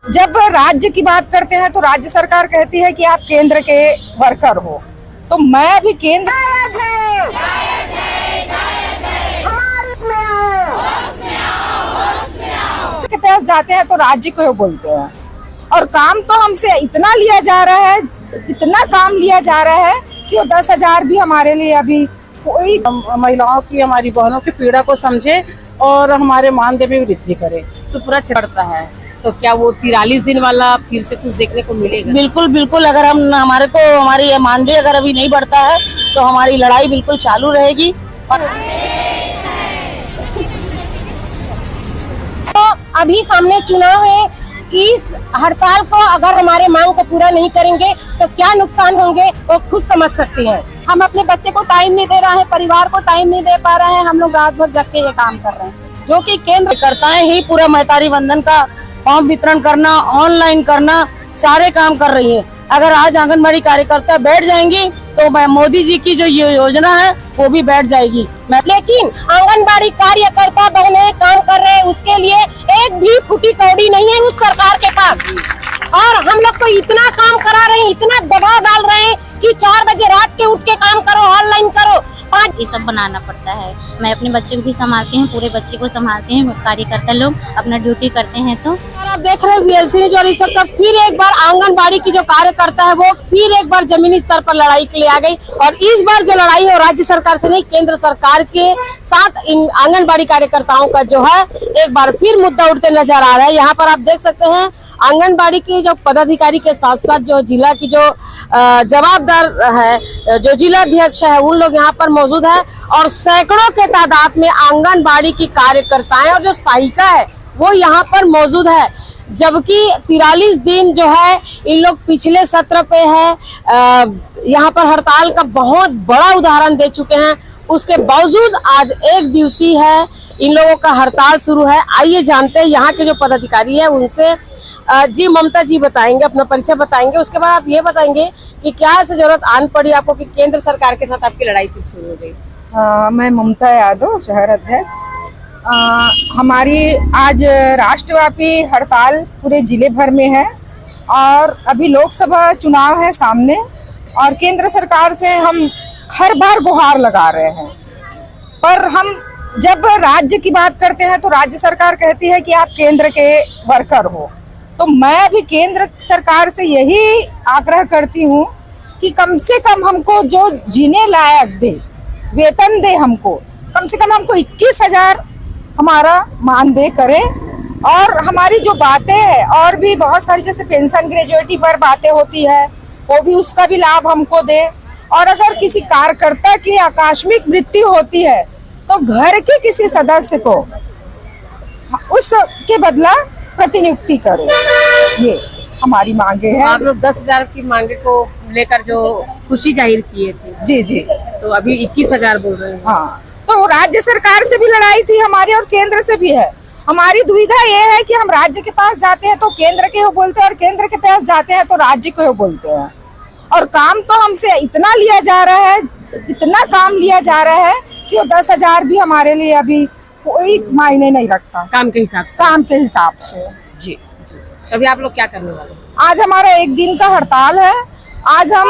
जब राज्य की बात करते हैं तो राज्य सरकार कहती है कि आप केंद्र के वर्कर हो, तो मैं भी केंद्र के पास जाते हैं तो राज्य को बोलते हैं। और काम तो हमसे इतना लिया जा रहा है, इतना काम लिया जा रहा है कि वो 10,000 भी हमारे लिए अभी कोई महिलाओं की, हमारी बहनों की पीड़ा को समझे और हमारे मानदेय में वृद्धि करे। तो पूरा चढ़ता है, तो क्या वो 43 दिन वाला फिर से कुछ देखने को मिलेगा? बिल्कुल बिल्कुल, अगर हमारी ये मानदेय अगर अभी नहीं बढ़ता है तो हमारी लड़ाई बिल्कुल चालू रहेगी। तो अभी सामने चुनाव है, इस हड़ताल को अगर हमारे मांग को पूरा नहीं करेंगे तो क्या नुकसान होंगे वो खुद समझ सकते हैं। हम अपने बच्चे को टाइम नहीं दे रहे हैं, परिवार को टाइम नहीं दे पा रहे हैं, हम लोग रात भर जग के ये काम कर रहे हैं, जो कि केंद्र करताएं ही पूरा महतारी बंधन का फॉर्म वितरण करना, ऑनलाइन करना, सारे काम कर रही है। अगर आज आंगनबाड़ी कार्यकर्ता बैठ जाएंगी तो मोदी जी की जो योजना है वो भी बैठ जाएगी। लेकिन आंगनबाड़ी कार्यकर्ता बहनें काम कर रहे हैं, उसके लिए एक भी फूटी कौड़ी नहीं है उस सरकार के पास। और हम लोग को इतना काम करा रहे हैं, इतना दबाव डाल रहे हैं कि 4 बजे रात के उठ के काम करो, ऑनलाइन करो। ये सब बनाना पड़ता है। मैं अपने बच्चे को भी संभालती हूँ, पूरे बच्चे को संभालते हैं कार्यकर्ता लोग, अपना ड्यूटी करते हैं। तो आप देख रहे हैं VLC न्यूज़ और इस वक्त फिर एक बार आंगनबाड़ी की जो कार्यकर्ता है वो फिर एक बार जमीनी स्तर पर लड़ाई के लिए आ गई। और इस बार जो लड़ाई है राज्य सरकार से नहीं, केंद्र सरकार के साथ इन आंगनबाड़ी कार्यकर्ताओं का जो है एक बार फिर मुद्दा उठते नजर आ रहा है। यहाँ पर आप देख सकते हैं आंगनबाड़ी के जो पदाधिकारी के साथ साथ जो जिला की जो जवाबदार है, जो जिला अध्यक्ष है, उन लोग यहाँ पर मौजूद है। और सैकड़ों के तादाद में आंगनबाड़ी की कार्यकर्ताएं और जो सहायिका है वो यहाँ पर मौजूद है। जबकि 43 दिन जो है इन लोग पिछले सत्र पे है, यहाँ पर हड़ताल का बहुत बड़ा उदाहरण दे चुके हैं। उसके बावजूद आज एक दिवसीय है, इन लोगों का हड़ताल शुरू है। आइए जानते हैं यहाँ के जो पदाधिकारी है उनसे। जी ममता जी बताएंगे, अपना परिचय बताएंगे, उसके बाद आप ये बताएंगे कि क्या ऐसी जरूरत आन पड़ी आपको कि केंद्र सरकार के साथ आपकी लड़ाई फिर शुरू हो गई? मैं ममता यादव, शहर अध्यक्ष। हमारी आज राष्ट्रव्यापी हड़ताल पूरे जिले भर में है और अभी लोकसभा चुनाव है सामने और केंद्र सरकार से हम हर बार गुहार लगा रहे हैं। पर हम जब राज्य की बात करते हैं तो राज्य सरकार कहती है कि आप केंद्र के वर्कर हो, तो मैं भी केंद्र सरकार से यही आग्रह करती हूँ कि कम से कम हमको जो जीने लायक दे, वेतन दे, हमको कम से कम हमको 21,000 हमारा मानदेय करे। और हमारी जो बातें हैं और भी बहुत सारी, जैसे पेंशन ग्रेजुएटी पर बातें होती है, वो भी उसका भी लाभ हमको दे। और अगर किसी कार्यकर्ता की आकस्मिक मृत्यु होती है तो घर के किसी सदस्य को उसके बदला प्रतिनियुक्ति करे, ये हमारी मांगे हैं। आप लोग 10,000 की मांगे को लेकर जो खुशी जाहिर किए थे, जी जी, तो अभी 21,000 बोल रहे हैं। हाँ, तो राज्य सरकार से भी लड़ाई थी हमारी और केंद्र से भी है। हमारी दुविधा ये है कि हम राज्य के पास जाते हैं तो केंद्र के हो बोलते हैं और केंद्र के पास जाते हैं तो राज्य को हो बोलते हैं। और काम तो हमसे इतना लिया जा रहा है, इतना काम लिया जा रहा है कि वो 10,000 भी हमारे लिए अभी कोई मायने नहीं रखता काम के हिसाब से। काम के हिसाब से जी जी। तभी आप लोग क्या करने वाले? आज हमारा एक दिन का हड़ताल है। आज हम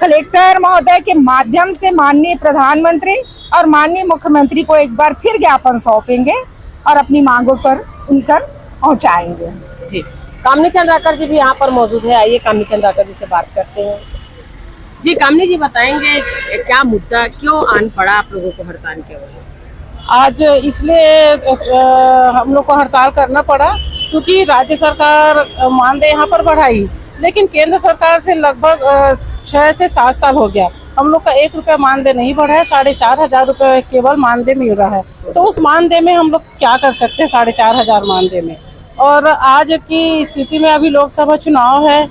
कलेक्टर महोदय के माध्यम से माननीय प्रधानमंत्री और माननीय मुख्यमंत्री को एक बार फिर ज्ञापन सौंपेंगे और अपनी मांगों पर उनकर पहुंचाएंगे। जी, कामनी चंद्राकर जी भी यहाँ पर मौजूद है। आइए कामनी चंद्राकर जी से बात करते हैं। जी कामनी जी बताएंगे क्या मुद्दा, क्यों आन पड़ा आप लोगों को हड़ताल के वजह? आज इसलिए हम लोग को हड़ताल करना पड़ा क्योंकि राज्य सरकार मानदेय यहाँ पर बढ़ाई, लेकिन केंद्र सरकार से लगभग 6 से 7 साल हो गया हम लोग का 1 रुपया मानदेय नहीं बढ़ा है। 4,500 रुपये केवल मानदेय मिल रहा है। तो उस मानदेय में हम लोग क्या कर सकते हैं 4,500 मानदेय में। और आज की स्थिति में अभी लोकसभा चुनाव है,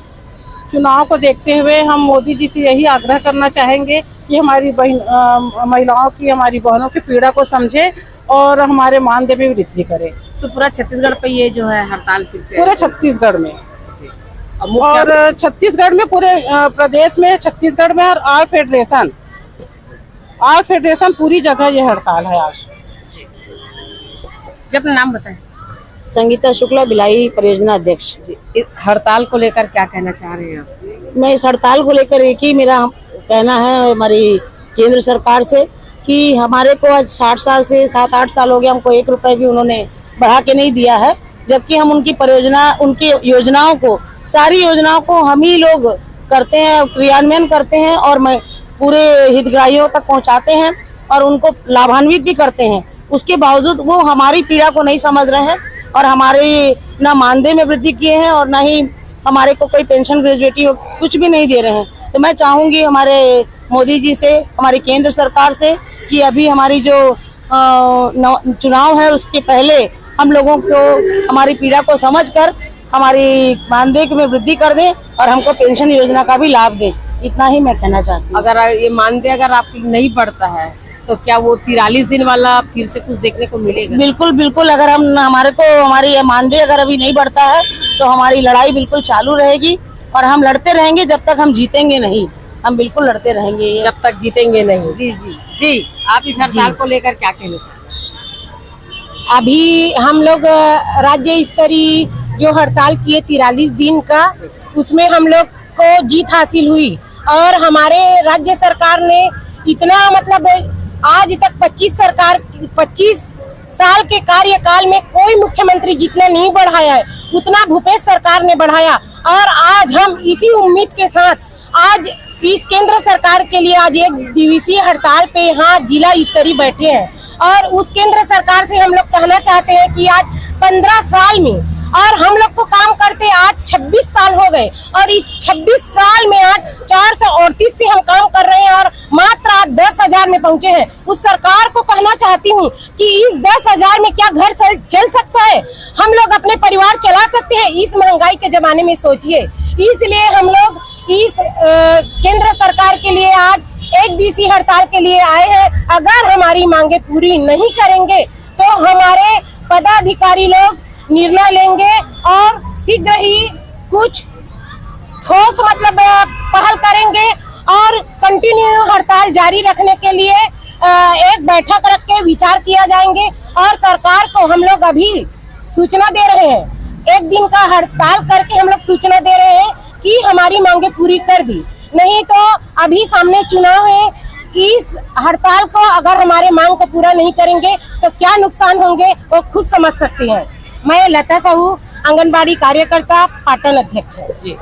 चुनाव को देखते हुए हम मोदी जी से यही आग्रह करना चाहेंगे कि हमारी महिलाओं की, हमारी बहनों की पीड़ा को समझे और हमारे मानदेय में वृद्धि करे। तो पूरा छत्तीसगढ़ पे ये जो है हड़ताल फिर से? पूरे छत्तीसगढ़ में, और छत्तीसगढ़ में, पूरे प्रदेश में, छत्तीसगढ़ में और ऑल फेडरेशन पूरी जगह ये हड़ताल है आज। जी, अपना नाम बताएं। संगीता शुक्ला, भिलाई परियोजना अध्यक्ष। जी, इस हड़ताल को लेकर क्या कहना चाह रहे हैं आप? मैं इस हड़ताल को लेकर एक ही मेरा कहना है हमारी केंद्र सरकार से कि हमारे को आज 60 साल से 7-8 साल हो गया, हमको 1 रुपए भी उन्होंने बढ़ा के नहीं दिया है, जबकि हम उनकी योजनाओं को, सारी योजनाओं को हम ही लोग करते हैं, क्रियान्वयन करते हैं और मैं पूरे हितग्राहियों तक पहुंचाते हैं और उनको लाभान्वित भी करते हैं। उसके बावजूद वो हमारी पीड़ा को नहीं समझ रहे हैं और हमारे ना मानदेय में वृद्धि किए हैं और ना ही हमारे को कोई पेंशन, ग्रेजुएटी कुछ भी नहीं दे रहे हैं। तो मैं चाहूंगी हमारे मोदी जी से, हमारी केंद्र सरकार से कि अभी हमारी जो चुनाव है उसके पहले हम लोगों को हमारी पीड़ा को समझकर हमारी मानदेय में वृद्धि कर दें और हमको पेंशन योजना का भी लाभ दें। इतना ही मैं कहना चाहती हूँ। अगर ये मानदेय अगर आपकी नहीं बढ़ता है तो क्या वो 43 दिन वाला फिर से कुछ देखने को मिलेगा? बिल्कुल बिल्कुल, अगर हमारी ये मानदेय अगर अभी नहीं बढ़ता है तो हमारी लड़ाई बिल्कुल चालू रहेगी और हम लड़ते रहेंगे जब तक हम जीतेंगे नहीं। हम बिल्कुल लड़ते रहेंगे जब तक जीतेंगे नहीं। जी जी जी, आप इस हड़ताल को लेकर क्या कहना चाहते हैं? अभी हम लोग राज्य स्तरीय जो हड़ताल किए 43 दिन का, उसमें हम लोग को जीत हासिल हुई और हमारे राज्य सरकार ने इतना मतलब आज तक 25 साल के कार्यकाल में कोई मुख्यमंत्री जितना नहीं बढ़ाया है उतना भूपेश सरकार ने बढ़ाया। और आज हम इसी उम्मीद के साथ आज इस केंद्र सरकार के लिए आज 1 दिवसीय हड़ताल पे यहाँ जिला स्तरीय बैठे हैं और उस केंद्र सरकार से हम लोग कहना चाहते हैं कि आज 15 साल में और हम लोग को काम करते आज 26 साल हो गए और इस 26 साल में आज 438 से हम काम कर रहे हैं और मात्र आज 10,000 में पहुंचे हैं। उस सरकार को कहना चाहती हूं कि इस 10,000 में क्या घर चल सकता है? हम लोग अपने परिवार चला सकते हैं? इस महंगाई के जमाने में सोचिए। इसलिए हम लोग इस केंद्र सरकार के लिए आज 1 दिवसीय हड़ताल के लिए आए हैं। अगर हमारी मांगे पूरी नहीं करेंगे तो हमारे पदाधिकारी लोग निर्णय लेंगे और शीघ्र ही कुछ ठोस मतलब पहल करेंगे और कंटिन्यू हड़ताल जारी रखने के लिए एक बैठक रख के विचार किया जाएंगे और सरकार को हम लोग अभी सूचना दे रहे हैं। 1 दिन का हड़ताल करके हम लोग सूचना दे रहे हैं कि हमारी मांगे पूरी कर दी, नहीं तो अभी सामने चुनाव है। इस हड़ताल को अगर हमारे मांग को पूरा नहीं करेंगे तो क्या नुकसान होंगे वो खुद समझ सकते हैं। मैं लता साहू, आंगनबाड़ी कार्यकर्ता, पाटन अध्यक्ष है। जी,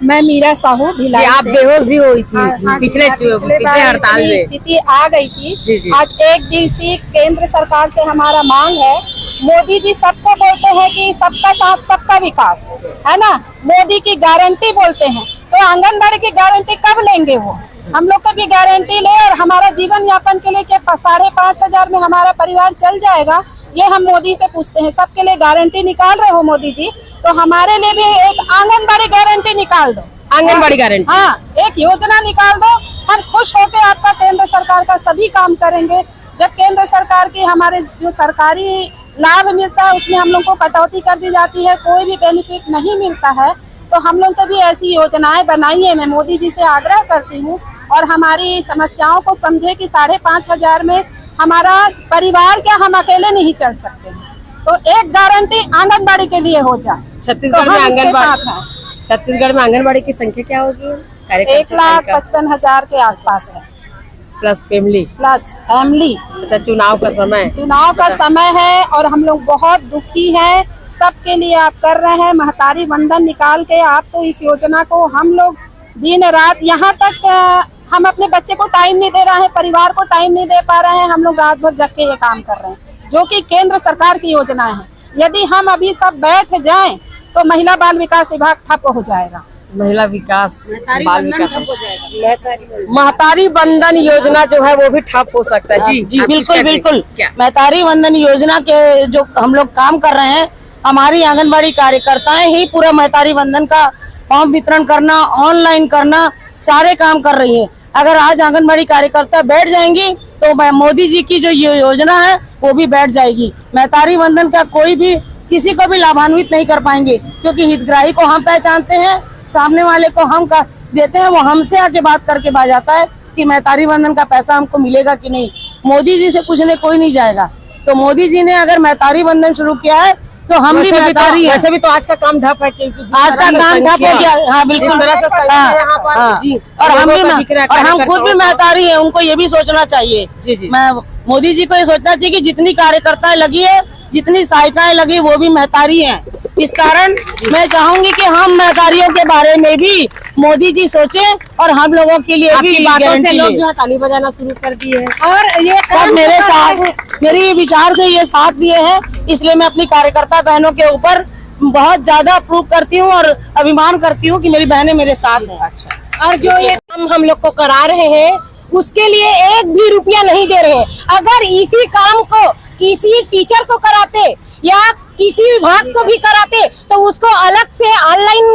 मैं मीरा साहू, भिलाई आप से। बेहोश भी हुई थी हाँ, पिछले बार हड़ताल इतनी में। स्थिति आ गई थी। जी, जी। आज 1 दिवसीय केंद्र सरकार से हमारा मांग है। मोदी जी सबको बोलते हैं कि सबका साथ सबका विकास, है ना, मोदी की गारंटी बोलते हैं, तो आंगनबाड़ी की गारंटी कब लेंगे वो? हम लोग को भी गारंटी ले और हमारा जीवन यापन के लिए क्या 5,500 में हमारा परिवार चल जाएगा, ये हम मोदी से पूछते हैं। सबके लिए गारंटी निकाल रहे हो मोदी जी, तो हमारे लिए भी एक आंगनबाड़ी गारंटी निकाल दो। आंगनबाड़ी गारंटी, हाँ, एक योजना निकाल दो। हम खुश होकर आपका केंद्र सरकार का सभी काम करेंगे। जब केंद्र सरकार की हमारे जो सरकारी लाभ मिलता है उसमें हम लोग को कटौती कर दी जाती है, कोई भी बेनिफिट नहीं मिलता है, तो हम लोग को भी ऐसी योजनाएं बनाइए। मैं मोदी जी से आग्रह करती हूँ और हमारी समस्याओं को समझे कि 5,500 में हमारा परिवार क्या, हम अकेले नहीं चल सकते हैं, तो एक गारंटी आंगनबाड़ी के लिए हो जाए। छत्तीसगढ़ में आंगनबाड़ी की संख्या क्या होगी? 1,55,000 के आसपास है, प्लस फैमिली। अच्छा, चुनाव का समय है और हम लोग बहुत दुखी हैं। सबके लिए आप कर रहे हैं महतारी वंदन निकाल के, आप तो इस योजना को हम लोग दिन रात, यहाँ तक हम अपने बच्चे को टाइम नहीं दे रहे हैं, परिवार को टाइम नहीं दे पा रहे हैं, हम लोग रात भर जग के ये काम कर रहे हैं जो कि केंद्र सरकार की योजना है। यदि हम अभी सब बैठ जाएं तो महिला बाल विकास विभाग ठप हो जाएगा। महिला विकास, बाल विकास, महतारी वंदन योजना जो है वो भी ठप हो सकता है। जी जी, बिल्कुल बिल्कुल। महतारी वंदन योजना के जो हम लोग काम कर रहे हैं, हमारी आंगनबाड़ी कार्यकर्ताएं ही पूरा महतारी वंदन का फॉर्म वितरण करना, ऑनलाइन करना, सारे काम कर रही है। अगर आज आंगनबाड़ी कार्यकर्ता बैठ जाएंगी तो मोदी जी की जो योजना है वो भी बैठ जाएगी। महतारी वंदन का कोई भी किसी को भी लाभान्वित नहीं कर पाएंगे, क्योंकि हितग्राही को हम पहचानते हैं, सामने वाले को हम देते हैं, वो हमसे आके बात करके आ जाता है कि महतारी वंदन का पैसा हमको मिलेगा कि नहीं। मोदी जी से पूछने कोई नहीं जाएगा। तो मोदी जी ने अगर महतारी बंधन शुरू किया है तो हम भी महतारी हैं। वैसे भी तो आज का काम ठप है, क्योंकि आज का काम ठप हो गया। हाँ बिल्कुल, और हम खुद भी महतारी हैं, उनको ये भी सोचना चाहिए। जी। मैं मोदी जी को ये सोचना चाहिए कि जितनी कार्यकर्ताएं लगी है, जितनी सहायिकाएं लगी, वो भी महतारी हैं। इस कारण मैं चाहूंगी कि हम महतारियों के बारे में भी मोदी जी सोचें और हम लोगों के लिए भी बातों से लोग जो है ताली बजाना शुरू कर दिए हैं और ये सब मेरे साथ, मेरी विचार से ये साथ दिए हैं। इसलिए मैं अपनी कार्यकर्ता बहनों के ऊपर बहुत ज्यादा अप्रूव करती हूँ और अभिमान करती हूँ कि मेरी बहनें मेरे साथ हैं। और जो ये काम हम लोग को करा रहे हैं उसके लिए एक भी रुपया नहीं दे रहे हैं। अगर इसी काम को किसी टीचर को कराते या किसी विभाग को भी कराते तो उसको अलग से ऑनलाइन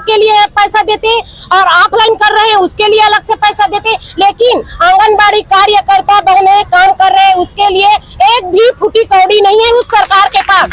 के लिए पैसा देते और ऑफलाइन कर रहे हैं उसके लिए अलग से पैसा देते। लेकिन आंगनबाड़ी कार्यकर्ता बहनें काम कर रहे हैं, उसके लिए एक भी फूटी कौड़ी नहीं है उस सरकार के पास।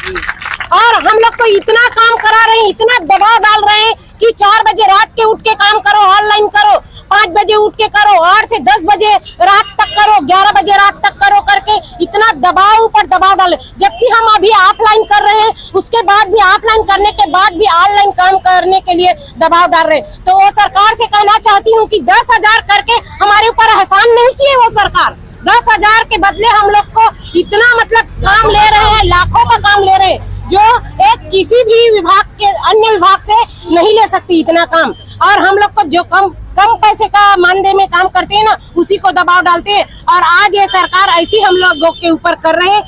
और हम लोग को इतना काम करा रहे हैं, इतना दबाव डाल रहे हैं कि 4 बजे रात के उठ के काम करो, ऑनलाइन करो, 5 बजे उठ के करो, 8 से 10 बजे रात तक करो, 11 बजे रात तक करो करके इतना दबाव ऊपर दबाव डाले। जबकि हम अभी ऑफलाइन कर रहे हैं, उसके बाद भी ऑफलाइन करने के बाद भी ऑनलाइन काम करने के लिए दबाव डाल रहे हैं। तो वो सरकार से कहना चाहती हूँ कि 10,000 करके हमारे ऊपर एहसान नहीं किए वो सरकार। 10,000 के बदले हम लोग को इतना मतलब काम ले रहे हैं, लाखों का काम ले रहे हैं, जो एक किसी भी विभाग के अन्य विभाग से नहीं ले सकती इतना काम। और हम लोग को जो कम पैसे का मानदेय में काम करते हैं ना, उसी को दबाव डालते हैं। और आज ये सरकार ऐसी हम लोगों के ऊपर कर रहे हैं,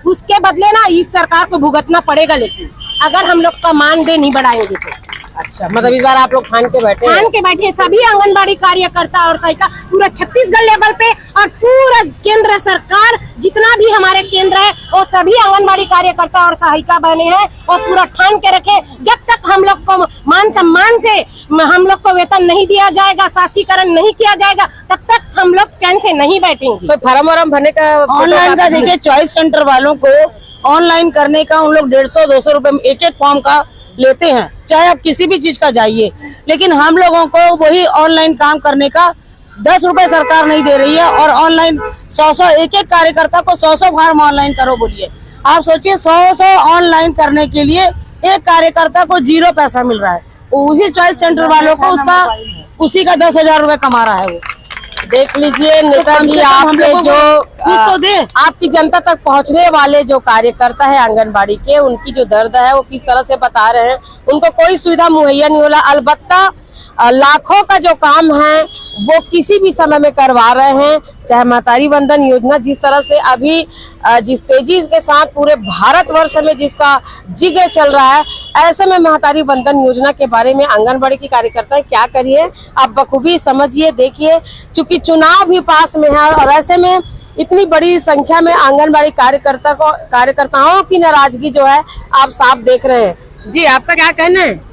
उसके बदले ना इस सरकार को भुगतना पड़ेगा। लेकिन अगर हम लोग का मानदेय नहीं बढ़ाएंगे तो अच्छा, मतलब इस बार आप लोग ठान के बैठे सभी आंगनबाड़ी कार्यकर्ता और सहायिका पूरा छत्तीसगढ़ लेवल पे और पूरा केंद्र सरकार जितना भी हमारे केंद्र है वो सभी आंगनबाड़ी कार्यकर्ता और सहायिका बने हैं और पूरा ठान के रखे। जब तक हम लोग को मान सम्मान से हम लोग को वेतन नहीं दिया जाएगा, शासकीकरण नहीं किया जाएगा, तब तक हम लोग चैन से नहीं बैठेंगे। तो फार्म वार्म भरने का ऑनलाइन का देखिए, चॉइस सेंटर वालों को ऑनलाइन करने का उन लोग 150-200 रुपए एक फॉर्म का लेते हैं, चाहे आप किसी भी चीज का जाइए। लेकिन हम लोगों को वही ऑनलाइन काम करने का 10 रुपए सरकार नहीं दे रही है। और ऑनलाइन 100 एक कार्यकर्ता को 100 फॉर्म ऑनलाइन करो बोलिए। आप सोचिए 100 ऑनलाइन करने के लिए एक कार्यकर्ता को 0 पैसा मिल रहा है। उसी चॉइस सेंटर वालों को उसका उसी का 10,000 रुपए कमा रहा है वो। देख लीजिए नेताजी, आपके जो आपकी जनता तक पहुंचने वाले जो कार्यकर्ता है आंगनबाड़ी के, उनकी जो दर्द है वो किस तरह से बता रहे हैं। उनको कोई सुविधा मुहैया नहीं हो रहा, अलबत्ता लाखों का जो काम है वो किसी भी समय में करवा रहे हैं। चाहे महतारी बंधन योजना जिस तरह से अभी जिस तेजी के साथ पूरे भारतवर्ष में जिसका जिक्र चल रहा है, ऐसे में महतारी बंधन योजना के बारे में आंगनबाड़ी की कार्यकर्ता क्या करिए आप बखूबी समझिए, देखिए। चूंकि चुनाव भी पास में है और ऐसे में इतनी बड़ी संख्या में आंगनबाड़ी कार्यकर्ताओं की नाराजगी जो है आप साफ देख रहे हैं। जी, आपका क्या कहना है?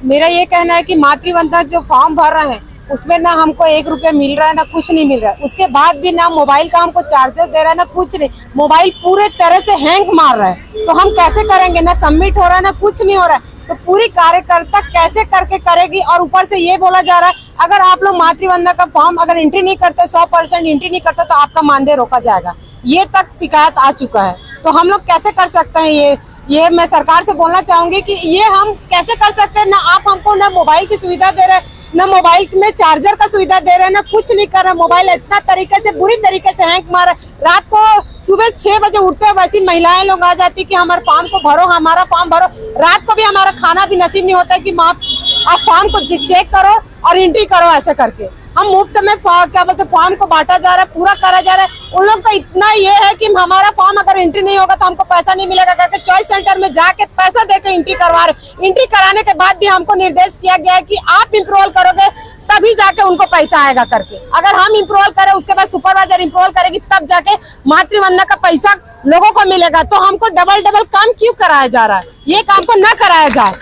मेरा ये कहना है कि मातृवंदना जो फॉर्म भर रहे हैं उसमें ना हमको 1 रुपया मिल रहा है, ना कुछ नहीं मिल रहा है। उसके बाद भी ना मोबाइल का हमको चार्जेस दे रहा है, ना कुछ नहीं। मोबाइल पूरे तरह से हैंग मार रहा है, तो हम कैसे करेंगे? ना सबमिट हो रहा है, ना कुछ नहीं हो रहा है। तो पूरी कार्यकर्ता कैसे करके करेगी? और ऊपर से ये बोला जा रहा है अगर आप लोग मातृवंदना का फॉर्म अगर एंट्री नहीं करते, 100% एंट्री नहीं करते तो आपका मानदेय रोका जाएगा। ये तक शिकायत आ चुका है। तो हम लोग कैसे कर सकते हैं? ये मैं सरकार से बोलना चाहूंगी कि ये हम कैसे कर सकते हैं? ना आप हमको ना मोबाइल की सुविधा दे रहे हैं, ना मोबाइल में चार्जर का सुविधा दे रहे हैं, ना कुछ नहीं कर रहे। मोबाइल इतना तरीके से बुरी तरीके से हैंग मार, रात को सुबह 6 बजे उठते हैं वैसी महिलाएं लोग आ जाती कि हमारे फॉर्म को भरो, हमारा फॉर्म भरो। रात को भी हमारा खाना भी नसीब नहीं होता है कि आप फॉर्म को चेक करो और एंट्री करो। ऐसे करके हम मुफ्त में क्या बोलते फॉर्म को बांटा जा रहा है, पूरा करा जा रहा है। उन लोग का इतना ये है कि हमारा फॉर्म अगर एंट्री नहीं होगा तो हमको पैसा नहीं मिलेगा करके चॉइस सेंटर में जाके पैसा देकर एंट्री करवा रहे। एंट्री कराने के बाद भी हमको निर्देश किया गया है कि आप इम्प्रूवल करोगे तभी जाके उनको पैसा आएगा करके। अगर हम इम्प्रूवल करें उसके बाद सुपरवाइजर इम्प्रूवल करेगी तब जाके मातृवंदना का पैसा लोगों को मिलेगा। तो हमको डबल काम क्यों कराया जा रहा है? ये काम को न कराया जाए।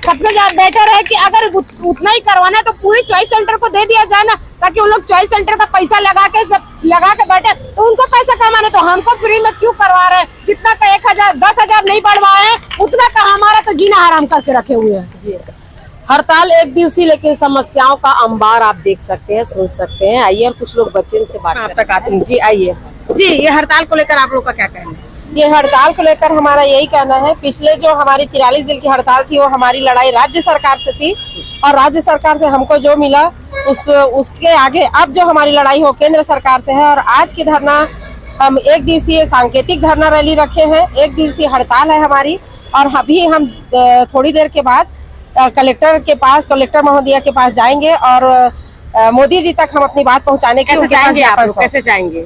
सबसे ज्यादा बेटर है कि अगर उतना ही करवाना है तो पूरी चॉइस सेंटर को दे दिया जाए ना, ताकि उन लोग चॉइस सेंटर का पैसा लगा के बैठे तो उनको पैसा कमाना। तो हमको फ्री में क्यों करवा रहे हैं? जितना का 1,000 10,000 नहीं बढ़वाए उतना का हमारा तो जीना हराम करके रखे हुए हैं। हड़ताल एक दिवसीय, लेकिन समस्याओं का अंबार आप देख सकते हैं, सुन सकते हैं। आइए और कुछ लोग बच्चे से बात आप तक आते हैं। जी आइए जी, ये हड़ताल को लेकर आप लोग का क्या कहना है? ये हड़ताल को लेकर हमारा यही कहना है, पिछले जो हमारी 43 दिन की हड़ताल थी वो हमारी लड़ाई राज्य सरकार से थी, और राज्य सरकार से हमको जो मिला उसके आगे अब जो हमारी लड़ाई हो केंद्र सरकार से है। और आज की धरना हम एक दिवसीय सांकेतिक धरना रैली रखे हैं, एक दिवसीय हड़ताल है हमारी। और अभी हम थोड़ी देर के बाद कलेक्टर महोदया के पास जाएंगे और मोदी जी तक हम अपनी बात पहुंचाने के कैसे जाएंगे आप लोग? कैसे जाएंगे?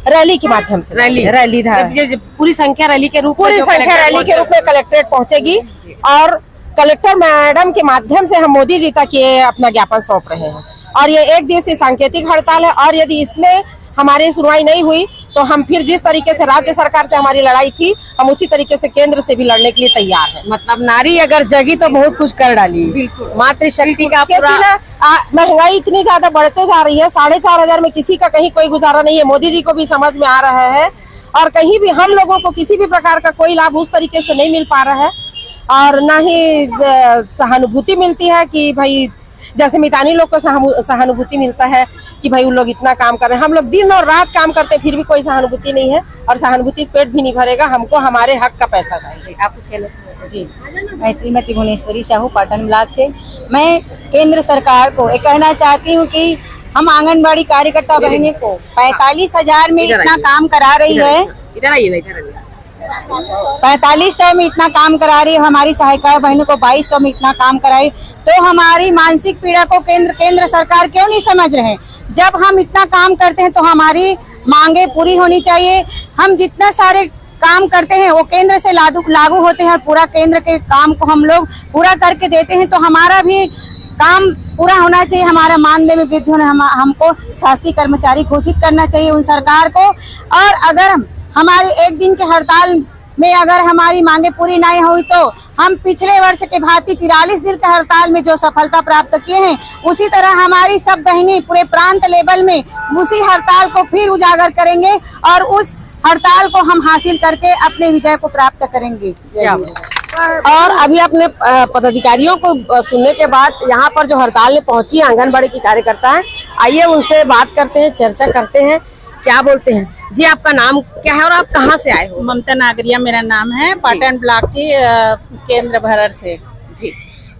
रैली के माध्यम से। रैली पूरी संख्या रैली के रूप में कलेक्ट्रेट पहुंचेगी और कलेक्टर मैडम के माध्यम से हम मोदी जी तक ये अपना ज्ञापन सौंप रहे हैं। और ये एक दिवसीय सांकेतिक हड़ताल है, और यदि इसमें हमारी सुनवाई नहीं हुई तो हम फिर जिस तरीके से राज्य सरकार से हमारी लड़ाई थी, हम उसी तरीके से केंद्र से भी लड़ने के लिए तैयार हैं। मतलब नारी अगर जगी तो बहुत कुछ कर डाली। बिल्कुल, मातृशक्ति का पूरा। महंगाई इतनी ज्यादा बढ़ते जा रही है, 4,500 में किसी का कहीं कोई गुजारा नहीं है। मोदी जी को भी समझ में आ रहा है, और कहीं भी हम लोगों को किसी भी प्रकार का कोई लाभ उस तरीके से नहीं मिल पा रहा है, और न ही सहानुभूति मिलती है कि भाई जैसे मितानी लोग को सहानुभूति मिलता है कि भाई उन लोग इतना काम कर रहे हैं। हम लोग दिन और रात काम करते हैं, फिर भी कोई सहानुभूति नहीं है, और सहानुभूति से पेट भी नहीं भरेगा। हमको हमारे हक का पैसा चाहिए। आप कुछ कहना चाहिए? जी, मैं श्रीमती भुवनेश्वरी साहू पाटन ब्लॉक से। मैं केंद्र सरकार को ये कहना चाहती हूँ कि हम आंगनबाड़ी कार्यकर्ता बहने को 45,000 में इतना काम करा रही है, 4500 में इतना काम करा रही है। हमारी सहायिका बहनों को 2200 में इतना काम कराई, तो हमारी मानसिक पीड़ा को केंद्र सरकार क्यों नहीं समझ रहे? जब हम इतना काम करते हैं तो हमारी मांगे पूरी होनी चाहिए। हम जितना सारे काम करते हैं वो केंद्र से लागू होते हैं, पूरा केंद्र के काम को हम लोग पूरा करके देते हैं, तो हमारा भी काम पूरा होना चाहिए। हमारा मानदेय में वृद्धि होना, हमको शासकीय कर्मचारी घोषित करना चाहिए उन सरकार को। और अगर हमारी एक दिन के हड़ताल में अगर हमारी मांगे पूरी नहीं हुई तो हम पिछले वर्ष के भांति 43 दिन के हड़ताल में जो सफलता प्राप्त किए हैं, उसी तरह हमारी सब बहनें पूरे प्रांत लेवल में उसी हड़ताल को फिर उजागर करेंगे, और उस हड़ताल को हम हासिल करके अपने विजय को प्राप्त करेंगे। और अभी अपने पदाधिकारियों को सुनने के बाद यहाँ पर जो हड़ताल में पहुंची आंगनबाड़ी की कार्यकर्ता है, आइए उनसे बात करते हैं, चर्चा करते हैं, क्या बोलते हैं। जी, आपका नाम क्या है और आप कहाँ से आए हो? ममता नागरिया मेरा नाम है, पाटन ब्लॉक की केंद्र भरर से। जी,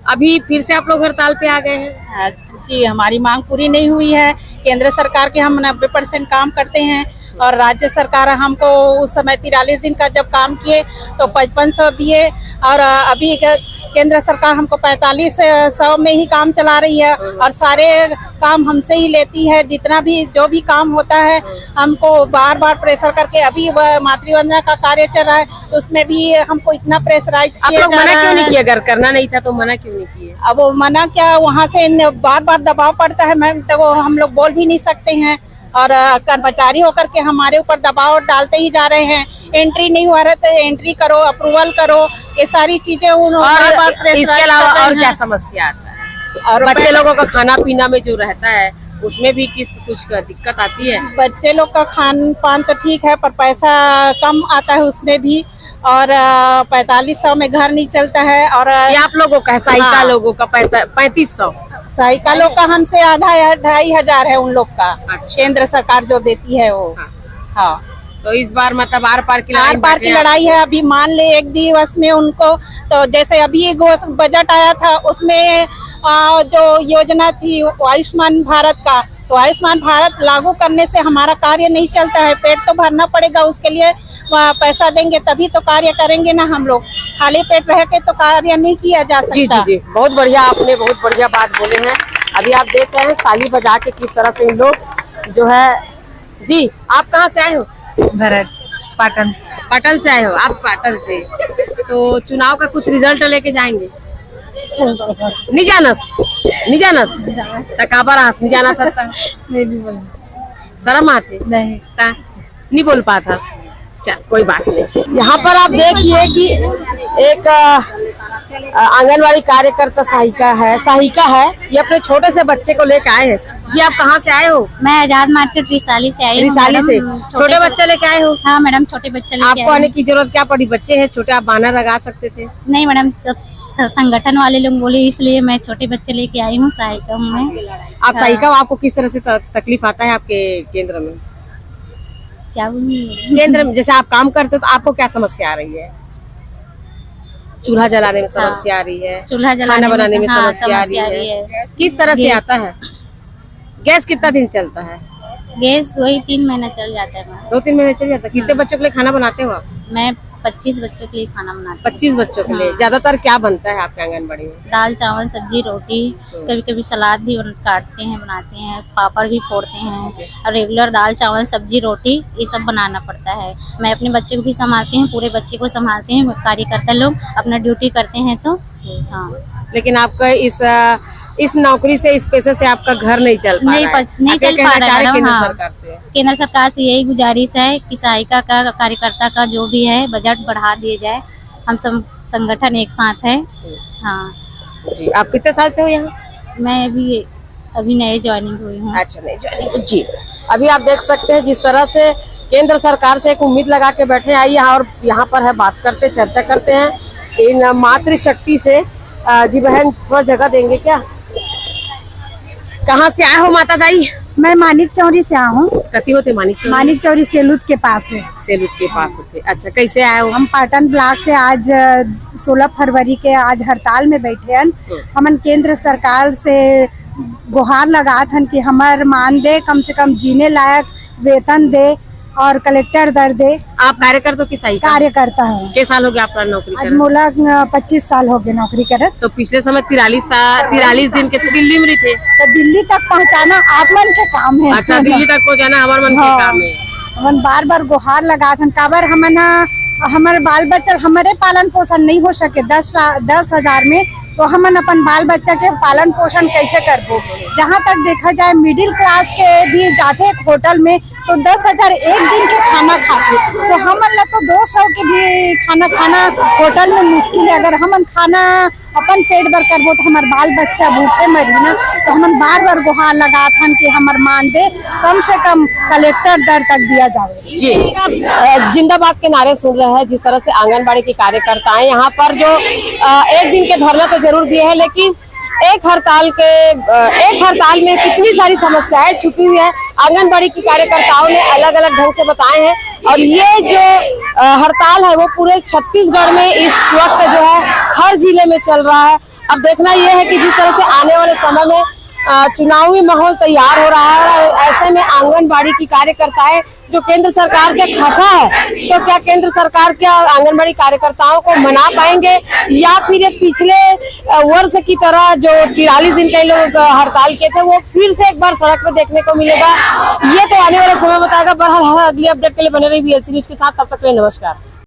अभी फिर से आप लोग हड़ताल पे आ गए हैं? जी, हमारी मांग पूरी नहीं हुई है। केंद्र सरकार के हम 90% काम करते हैं, और राज्य सरकार हमको उस समय 43 दिन का जब काम किए तो 5500 दिए, और अभी केंद्र सरकार हमको 4500 में ही काम चला रही है, और सारे काम हमसे ही लेती है। जितना भी जो भी काम होता है हमको बार बार प्रेशर करके, अभी मातृवंदना का कार्य चल रहा है तो उसमें भी हमको इतना प्रेशराइज किया जा रहा है। मना क्यों नहीं किया? अगर करना नहीं था तो मना क्यों नहीं किया? अब वो मना क्या, वहाँ से बार बार दबाव पड़ता है मैम, तो हम लोग बोल भी नहीं सकते हैं, और कर्मचारी होकर के हमारे ऊपर दबाव डालते ही जा रहे हैं। एंट्री नहीं हुआ रहा तो एंट्री करो, अप्रूवल करो, ये सारी चीजें इसके अलावा और क्या समस्या आता है? और बच्चे लोगों का खाना पीना में जो रहता है उसमें भी कुछ दिक्कत आती है? बच्चे लोग का खान पान तो ठीक है, पर पैसा कम आता है उसमें भी, और 4500 में घर नहीं चलता है। और आप लोगों का सहायिका लोगों का 3500, सहायिका लोग का हमसे आधा 2,500 है उन लोग का। अच्छा। केंद्र सरकार जो देती है वो। हाँ, तो इस बार मतलब आर पार की लड़ाई है। अभी मान ले एक दिवस में उनको, तो जैसे अभी बजट आया था उसमें जो योजना थी आयुष्मान भारत का, तो आयुष्मान भारत लागू करने से हमारा कार्य नहीं चलता है। पेट तो भरना पड़ेगा, उसके लिए पैसा देंगे तभी तो कार्य करेंगे ना। हम लोग खाली पेट रह के तो कार्य नहीं किया जा सकता। जी, बहुत बढ़िया, आपने बहुत बढ़िया बात बोले हैं। अभी आप देख रहे हैं ताली बजा के किस तरह से इन लोग जो है। जी, आप कहाँ से आए हो? भरर, पाटन से आए हो आप? पाटन से। तो चुनाव का कुछ रिजल्ट लेके जाएंगे? नहीं जानस तकाबरास नहीं जाना था, नहीं बोल, शर्म आते नहीं बोल पाता। चल कोई बात नहीं। यहाँ पर आप देखिए कि एक आंगनवाड़ी कार्यकर्ता सहायिका है, ये अपने छोटे से बच्चे को लेकर आए हैं। जी आप कहाँ से आए हो? मैं आजाद मार्केट रिसाली से आई हूँ। रिसाली से। मैडम, छोटे बच्चे लेके आए हो? हाँ मैडम, छोटे बच्चे लेके आपको आने की जरूरत क्या पड़ी? बच्चे हैं छोटे, आप बहाना लगा सकते थे। नहीं मैडम, सब संगठन वाले लोग बोले इसलिए मैं छोटे बच्चे लेके आई हूँ। सहायिका हूँ मैं। आप सहायिका, आपको किस तरह से तकलीफ आता है आपके केंद्र में? क्या केंद्र में जैसे आप काम करते हो तो आपको क्या समस्या आ रही है? चूल्हा जलाने में समस्या आ रही है, चूल्हा खाना बनाने में समस्या आ रही है। किस तरह से आता है? गैस कितना दिन चलता है? गैस वही 3 महीना चल जाता है मैडम। 2-3 महीने चल जाता है। कितने बच्चों के लिए खाना बनाते हो आप? मैं 25 बच्चों के लिए खाना बनाती हूँ। 25 बच्चों के लिए। ज्यादातर क्या बनता है आपके आंगनबाड़ी में? दाल चावल सब्जी रोटी, कभी कभी सलाद भी काटते हैं, बनाते हैं, पापड़ भी फोड़ते हैं, और रेगुलर दाल चावल सब्जी रोटी ये सब बनाना पड़ता है। मैं अपने बच्चे को भी संभालती हूँ, पूरे बच्चे को संभालते हैं। कार्यकर्ता लोग अपना ड्यूटी करते हैं तो हाँ। लेकिन आपका इस नौकरी से, इस पैसे से आपका घर नहीं चल पा रहा है। नहीं चल पा रहा है केंद्र हाँ। सरकार से, केंद्र सरकार से यही गुजारिश है कि सहायिका का, कार्यकर्ता का जो भी है बजट बढ़ा दिए जाए। हम सब संगठन एक साथ है। हाँ जी। आप कितने साल से हो यहाँ? मैं अभी नए ज्वाइनिंग हुई हूँ। अच्छा, नहीं ज्वाइनिंग। जी, अभी आप देख सकते हैं जिस तरह से केंद्र सरकार से एक उम्मीद लगा के बैठे आई और यहाँ पर है बात करते, चर्चा करते हैं इन मातृशक्ति से। जी बहन, थोड़ा जगह देंगे क्या? कहाँ से आए हो माता दाई? मैं मानिक चौरी से आया हूँ। कति होते मानिक चौरी? मानिक चौरी सेलूत के पास है। सेलूत के पास होते। अच्छा, कैसे आए हो? हम पाटन ब्लॉक से आज 16 फरवरी के आज हड़ताल में बैठे हन। हमन केंद्र सरकार से गुहार लगा थन कि हमार मान दे, कम से कम जीने लायक वेतन दे और कलेक्टर दर दे। आप कार्यकर्ता हो कि सहायिका? कार्यकर्ता है। कितने साल हो गया आपका नौकरी आज करते? मोला 25 साल हो गए नौकरी करत। तो पिछले समय 43 दिन के दिल्ली में थे। तो दिल्ली तक पहुँचाना आप मन के काम है। अच्छा, दिल्ली तक पहुँचाना हमारे मन के काम है। हमन बार बार गुहार लगा थन, काबर हमन हमारे बाल बच्चा हमारे पालन पोषण नहीं हो सके 10,000 में, तो हमन अपन बाल बच्चा के पालन पोषण कैसे करबो? जहाँ तक देखा जाए मिडिल क्लास के भी जाते होटल में तो 10,000 एक दिन के खाना खाते, तो हमन ला तो 200 के भी खाना होटल में मुश्किल है। अगर हमन खाना अपन पेट भर करबो तो हमार बाल बच्चा भूखे मरी ना। तो हमन बार बार गुहार लगा थन कि हमार मान दे, कम से कम कलेक्टर दर तक दिया जाए। जी, जिंदाबाद के नारे सुन रहे हैं जिस तरह से आंगनबाड़ी के कार्यकर्ता हैं यहाँ पर, जो एक दिन के धरना तो जरूर दिए हैं, लेकिन एक हड़ताल में कितनी सारी समस्याएं छुपी हुई है आंगनबाड़ी की कार्यकर्ताओं ने अलग अलग ढंग से बताए हैं। और ये जो हड़ताल है वो पूरे छत्तीसगढ़ में इस वक्त जो है हर जिले में चल रहा है। अब देखना यह है कि जिस तरह से आने वाले समय में चुनावी माहौल तैयार हो रहा है, ऐसे में आंगनबाड़ी की कार्यकर्ताएं जो केंद्र सरकार से खफा है, तो क्या केंद्र सरकार क्या आंगनबाड़ी कार्यकर्ताओं को मना पाएंगे, या फिर ये पिछले वर्ष की तरह जो 43 दिन के लोग हड़ताल किए थे वो फिर से एक बार सड़क पर देखने को मिलेगा? ये तो आने वाला समय बताएगा। बहरहाल अगली अपडेट के लिए बने रही VLC न्यूज के साथ। तब तक के लिए नमस्कार।